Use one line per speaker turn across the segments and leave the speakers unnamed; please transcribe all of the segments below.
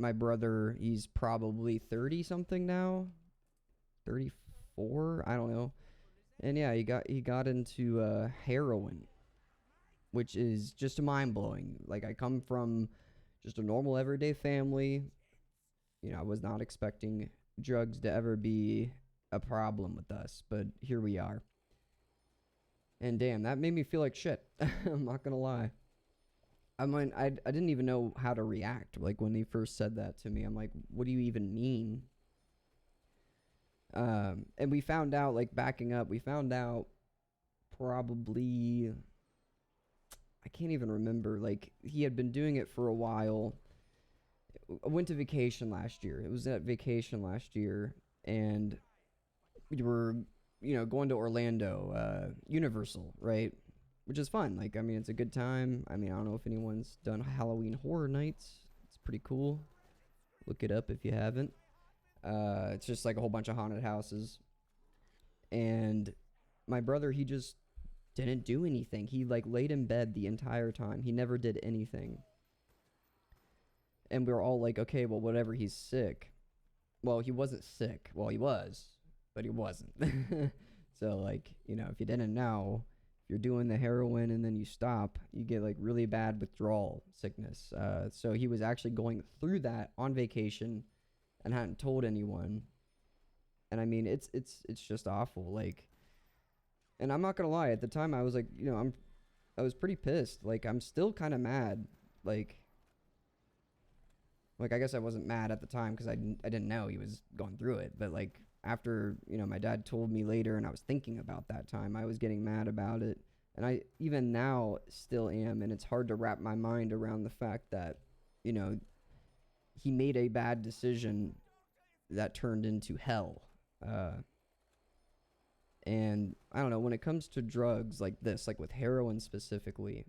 my brother, he's probably 30 something now, 34, I don't know. And yeah, he got into heroin, which is just mind blowing. Like, I come from just a normal everyday family. You know, I was not expecting drugs to ever be a problem with us, but here we are. And damn, that made me feel like shit. I'm not gonna lie. I mean, I didn't even know how to react. Like, when he first said that to me, I'm like, what do you even mean? And we found out, like, backing up, we found out probably, I can't even remember. Like, he had been doing it for a while. I went to vacation last year. It was at vacation last year, and we were, going to Orlando, Universal, right? Which is fun. Like, I mean, it's a good time. I mean, I don't know if anyone's done Halloween Horror Nights. It's pretty cool. Look it up if you haven't. It's just like a whole bunch of haunted houses. And my brother, he just didn't do anything. He, like, laid in bed the entire time. He never did anything. And we were all like, okay, well, whatever, he's sick. Well, he wasn't sick. Well, he was, but he wasn't. So, like, if you didn't know, if you're doing the heroin and then you stop, you get, like, really bad withdrawal sickness. So he was actually going through that on vacation and hadn't told anyone. And I mean, it's just awful. Like, and I'm not gonna lie, at the time I was like, I was pretty pissed. Like, I'm still kind of mad. Like, I guess I wasn't mad at the time because I didn't know he was going through it. But, like, after, my dad told me later and I was thinking about that time, I was getting mad about it. And I, even now, still am. And it's hard to wrap my mind around the fact that, he made a bad decision that turned into hell. And I don't know, when it comes to drugs like this, like with heroin specifically,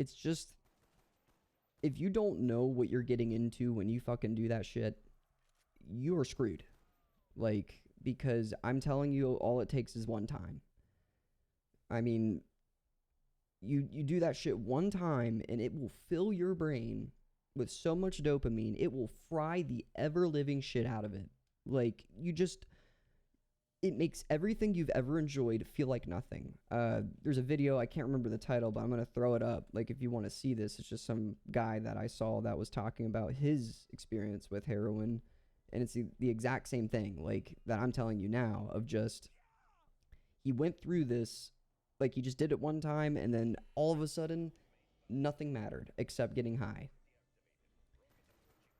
it's just, if you don't know what you're getting into when you fucking do that shit, you are screwed. Like, because I'm telling you, all it takes is one time. I mean, you do that shit one time and it will fill your brain with so much dopamine, it will fry the ever-living shit out of it. Like, it makes everything you've ever enjoyed feel like nothing. There's a video, I can't remember the title, but I'm going to throw it up. Like, if you want to see this, it's just some guy that I saw that was talking about his experience with heroin. And it's the exact same thing, like, that I'm telling you now, of just, he went through this, like, he just did it one time, and then all of a sudden, nothing mattered except getting high.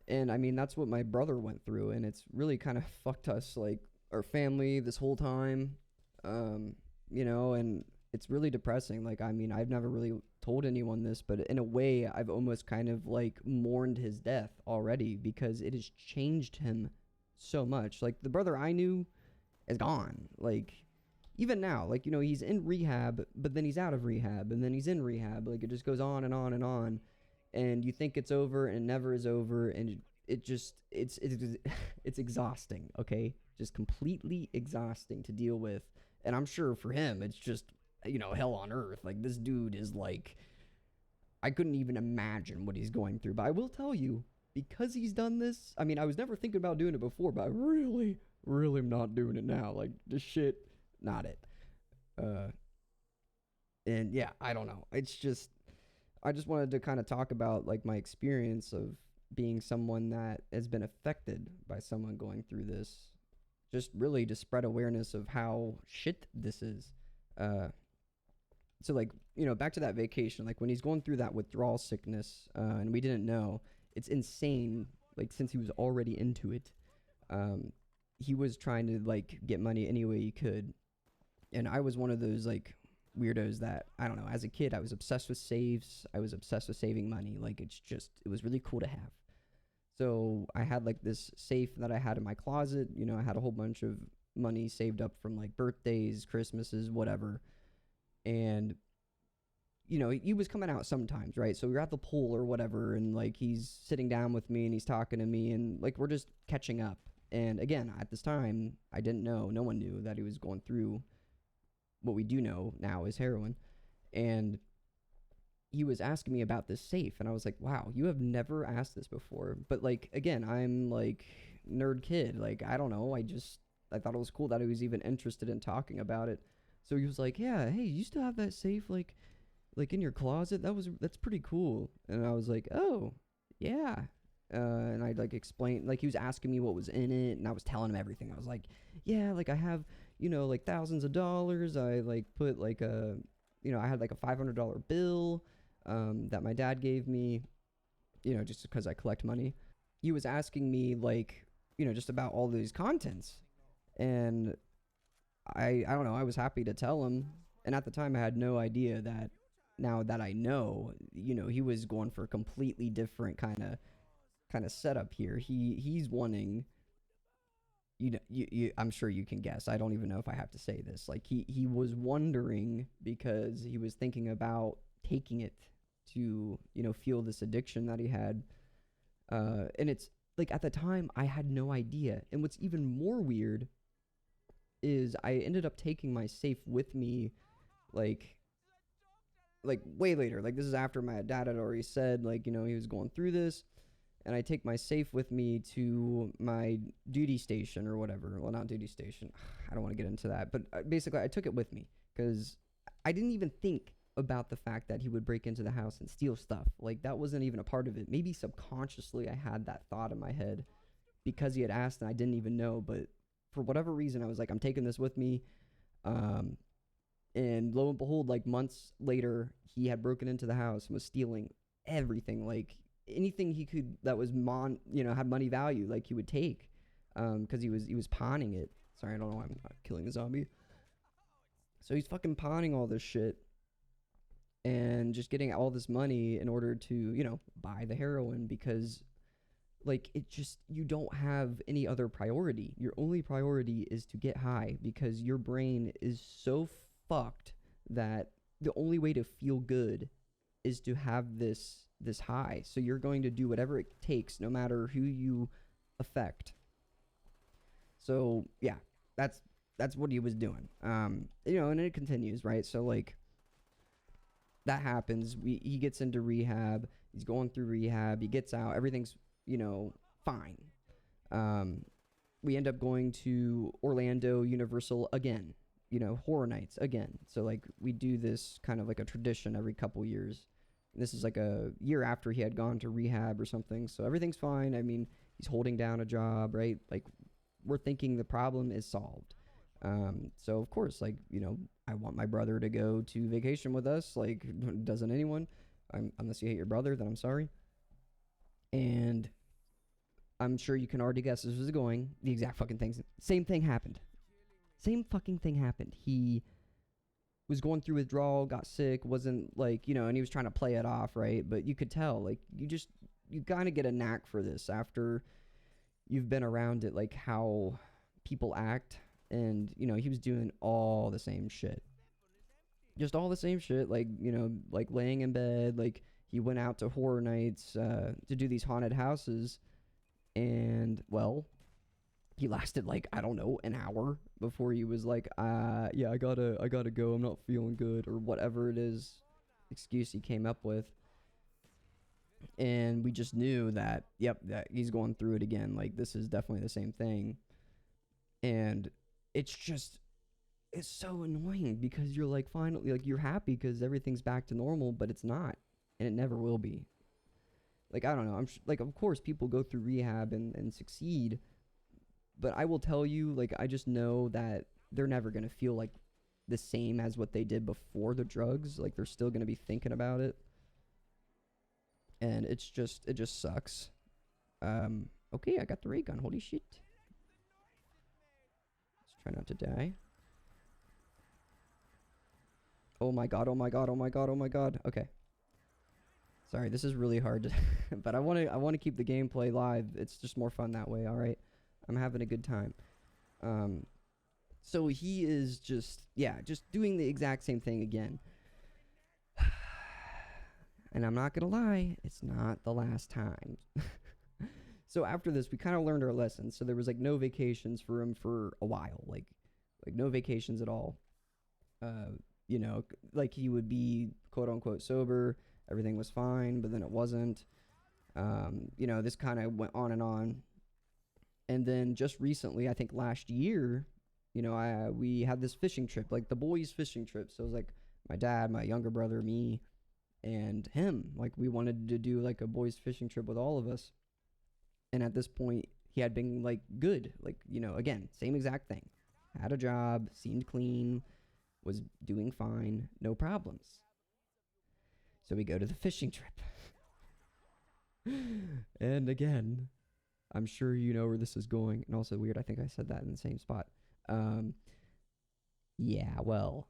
And I mean, that's what my brother went through, and it's really kind of fucked us, like, our family this whole time, and it's really depressing. Like, I mean, I've never really told anyone this, but in a way, I've almost kind of, like, mourned his death already because it has changed him so much. Like, the brother I knew is gone. Like, even now, like, he's in rehab, but then he's out of rehab, and then he's in rehab. Like, it just goes on and on and on. And you think it's over and it never is over, and it's exhausting, okay? Just completely exhausting to deal with. And I'm sure for him it's just, hell on earth. Like, this dude is like, I couldn't even imagine what he's going through. But I will tell you, because he's done this, I mean, I was never thinking about doing it before, but I really am not doing it now. Like, this shit, not it. And yeah, I don't know. It's just, I just wanted to kind of talk about, like, my experience of being someone that has been affected by someone going through this. Just really to spread awareness of how shit this is. So, like, back to that vacation, like, when he's going through that withdrawal sickness, and we didn't know, it's insane. Like, since he was already into it, he was trying to, like, get money any way he could. And I was one of those, like, weirdos that, I don't know, as a kid I was obsessed with saves. I was obsessed with saving money. Like, it was really cool to have. So I had, like, this safe that I had in my closet. I had a whole bunch of money saved up from, like, birthdays, Christmases, whatever. And he was coming out sometimes, right? So we were at the pool or whatever, and, like, he's sitting down with me and he's talking to me, and, like, we're just catching up. And again, at this time, I didn't know, no one knew that he was going through what we do know now is heroin. And he was asking me about this safe, and I was like, wow, you have never asked this before. But like, again, I'm like nerd kid. Like, I don't know. I thought it was cool that he was even interested in talking about it. So he was like, yeah, hey, you still have that safe like in your closet? That's pretty cool. And I was like, oh, yeah. And I like explained, like he was asking me what was in it, and I was telling him everything. I was like, yeah, like I have, like thousands of dollars. I like put like I had like a $500 bill that my dad gave me, just because I collect money. He was asking me like, just about all these contents, and I don't know. I was happy to tell him, and at the time I had no idea that. Now that I know, he was going for a completely different kind of setup here. He's wanting, I'm sure you can guess. I don't even know if I have to say this. Like he was wondering because he was thinking about taking it to feel this addiction that he had, and it's like at the time I had no idea. And what's even more weird is I ended up taking my safe with me, like way later. Like this is after my dad had already said like he was going through this, and I take my safe with me to my duty station or whatever. Well, not duty station. I don't want to get into that, but basically I took it with me because I didn't even think about the fact that he would break into the house and steal stuff. Like that wasn't even a part of it. Maybe subconsciously I had that thought in my head because he had asked and I didn't even know, but for whatever reason I was like, I'm taking this with me. And lo and behold, like months later, he had broken into the house and was stealing everything, like anything he could that was had money value, like he would take, because he was pawning it. Sorry, I don't know why I'm not killing a zombie. So he's fucking pawning all this shit and just getting all this money in order to buy the heroin because like it just you don't have any other priority. Your only priority is to get high because your brain is so fucked that the only way to feel good is to have this high. So you're going to do whatever it takes no matter who you affect. So yeah, that's what he was doing. And it continues, right? So like that happens. He gets into rehab. He's going through rehab. He gets out. Everything's fine. We end up going to Orlando Universal again. Horror nights again. So like we do this kind of like a tradition every couple years. And this is like a year after he had gone to rehab or something. So everything's fine. I mean, he's holding down a job, right? Like we're thinking the problem is solved. So of course, like, I want my brother to go to vacation with us. Like, doesn't anyone? Unless you hate your brother, then I'm sorry. And I'm sure you can already guess this was going. The exact fucking things. Same thing happened. Same fucking thing happened. He was going through withdrawal, got sick, wasn't like, and he was trying to play it off, right? But you could tell, like, you kind of get a knack for this after you've been around it, like how people act. And, he was doing all the same shit. Just all the same shit, like, like laying in bed, like he went out to horror nights to do these haunted houses. And, well, he lasted like, I don't know, an hour before he was like, yeah, I gotta go. I'm not feeling good, or whatever it is excuse he came up with. And we just knew that, yep, that he's going through it again. Like, this is definitely the same thing. And it's so annoying because you're like, finally, like, you're happy because everything's back to normal, but it's not. And it never will be. Like, I don't know. Like, of course, people go through rehab and succeed. But I will tell you, like, I just know that they're never going to feel like the same as what they did before the drugs. Like, they're still going to be thinking about it. And it just sucks. Okay, I got the ray gun. Holy shit. Let's try not to die. Oh my god, oh my god, oh my god, oh my god. Okay. Sorry, this is really hard to but I want to keep the gameplay live. It's just more fun that way, all right? I'm having a good time. So he is just doing the exact same thing again. And I'm not going to lie, it's not the last time. So after this, we kind of learned our lessons. So there was like no vacations for him for a while, like no vacations at all. Like he would be quote unquote sober everything was fine, but then it wasn't. You know, this kind of went on and on. And then just recently, I think last year, you know, we had this fishing trip, like the boys' fishing trip. So it was like my dad, my younger brother, me, and him. Like we wanted to do like a boys' fishing trip with all of us. And at this point, he had been like good, like, you know, again, same exact thing. Had a job, seemed clean, was doing fine, no problems. So we go to the fishing trip. And again, I'm sure you know where this is going. And also weird, I think I said that in the same spot. Yeah, well,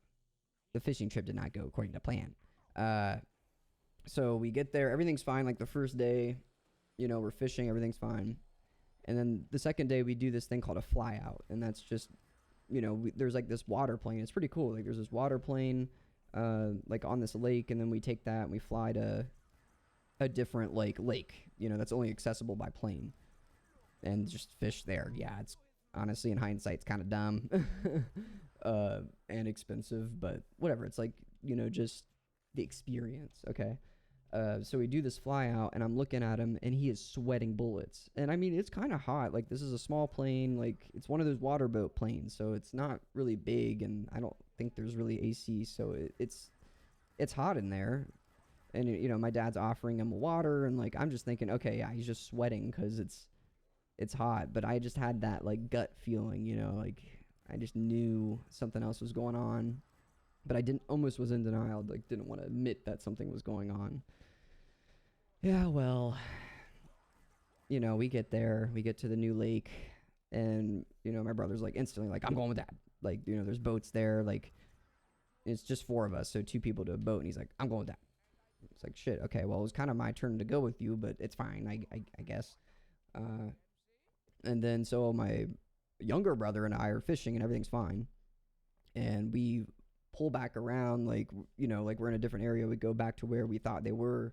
the fishing trip did not go according to plan. So we get there, everything's fine. Like the first day, you know, we're fishing, everything's fine. And then the second day we do this thing called a fly out. And that's just, you know, there's like this water plane. It's pretty cool. Like there's this water plane, like on this lake. And then we take that and we fly to a different lake, you know, that's only accessible by plane. And just fish there. Yeah, it's honestly, in hindsight, it's kind of dumb and expensive, but whatever. It's like, you know, just the experience, okay? So we do this fly out, and I'm looking at him, and he is sweating bullets. And I mean, it's kind of hot. Like, this is a small plane. Like, it's one of those water boat planes, so it's not really big, and I don't think there's really AC, so it's hot in there. And, you know, my dad's offering him water, and, like, I'm just thinking, okay, yeah, he's just sweating because it's hot. But I just had that, like, gut feeling, you know, like, I just knew something else was going on. But I almost was in denial, like, didn't want to admit that something was going on. Yeah, well, you know, we get there, we get to the new lake, and, you know, my brother's, like, instantly, like, I'm going with Dad. Like, you know, there's boats there, like, it's just 4 of us, so 2 people to a boat, and he's like, I'm going with Dad. It's like, shit, okay, well, it was kind of my turn to go with you, but it's fine, I guess. And then, so my younger brother and I are fishing, and everything's fine. And we pull back around, like, you know, like we're in a different area. We go back to where we thought they were,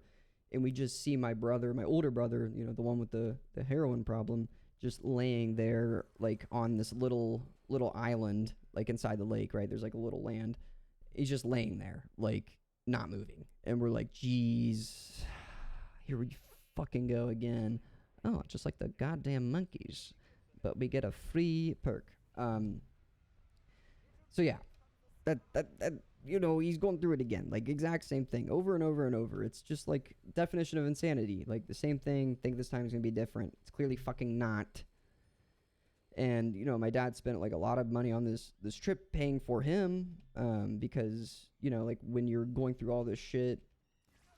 and we just see my brother, my older brother, you know, the one with the heroin problem, just laying there, like, on this little island, like, inside the lake, right? There's, like, a little land. He's just laying there, like, not moving. And we're like, geez, here we fucking go again. Oh, just like the goddamn monkeys. But we get a free perk. So, yeah. That you know, he's going through it again, like exact same thing over and over and over. It's just like definition of insanity, like the same thing, think this time is gonna be different. It's clearly fucking not. And, you know, my dad spent like a lot of money on this trip paying for him, because, you know, like when you're going through all this shit,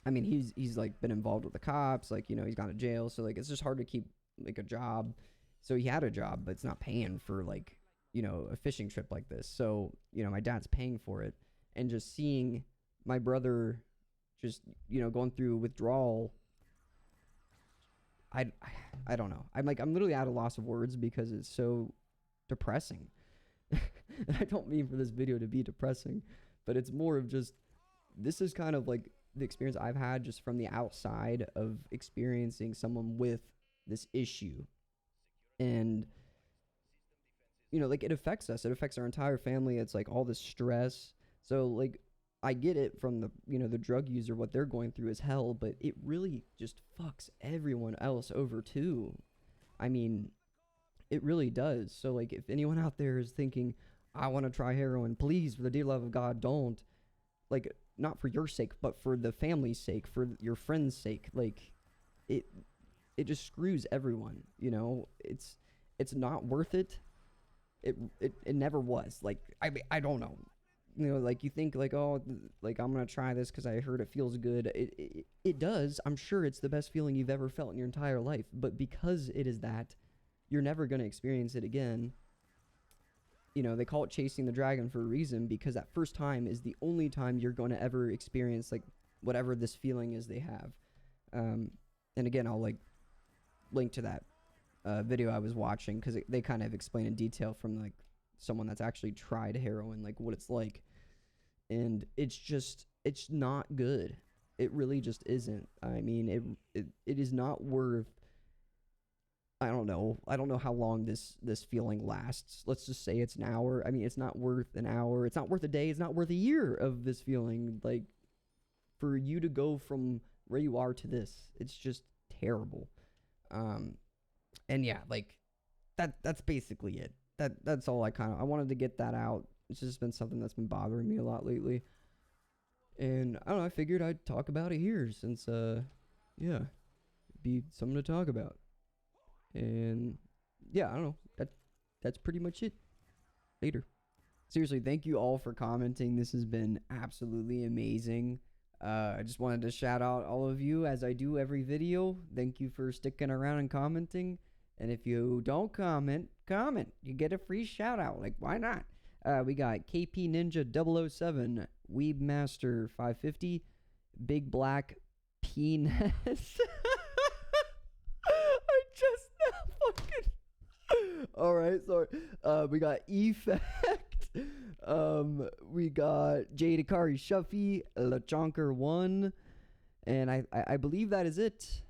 I mean, he's like been involved with the cops, like, you know, he's gone to jail, so like it's just hard to keep like a job. So he had a job, but it's not paying for, like, you know, a fishing trip like this. So, you know, my dad's paying for it. And just seeing my brother just, you know, going through withdrawal, I don't know. I'm literally at a loss of words because it's so depressing. I don't mean for this video to be depressing, but it's more of just, this is kind of like the experience I've had just from the outside of experiencing someone with this issue. And, you know, like, it affects us. It affects our entire family. It's like all this stress. So, like, I get it from the, you know, the drug user, what they're going through is hell, but it really just fucks everyone else over too. I mean, it really does. So, like, if anyone out there is thinking, I want to try heroin, please, for the dear love of God, don't. Like, not for your sake, but for the family's sake, for your friend's sake. Like, it just screws everyone, you know? It's not worth it. It never was. Like, I don't know. You know, like, you think, like, oh, like, I'm going to try this because I heard it feels good. It does. I'm sure it's the best feeling you've ever felt in your entire life. But because it is that, you're never going to experience it again. You know, they call it chasing the dragon for a reason, because that first time is the only time you're going to ever experience, like, whatever this feeling is they have. And again, I'll, like, link to that video I was watching, because they kind of explain in detail from, like, someone that's actually tried heroin, like, what it's like. And it's not good. It really just isn't. I mean, it is not worth, I don't know how long this feeling lasts. Let's just say it's an hour. I mean, it's not worth an hour. It's not worth a day. It's not worth a year of this feeling. Like, for you to go from where you are to this. It's just terrible. And yeah, like that's basically it. That's all I wanted to get that out. It's just been something that's been bothering me a lot lately. And I don't know, I figured I'd talk about it here since yeah, be something to talk about. And yeah, I don't know. That's pretty much it. Later. Seriously, thank you all for commenting. This has been absolutely amazing. I just wanted to shout out all of you as I do every video. Thank you for sticking around and commenting. And if you don't comment. You get a free shout out. Like, why not? We got KP Ninja 007, Weebmaster 550, Big Black Penis. I just now fucking. Alright, sorry. We got Effect. We got Jade Akari Shuffy, LaChonker 1. And I believe that is it.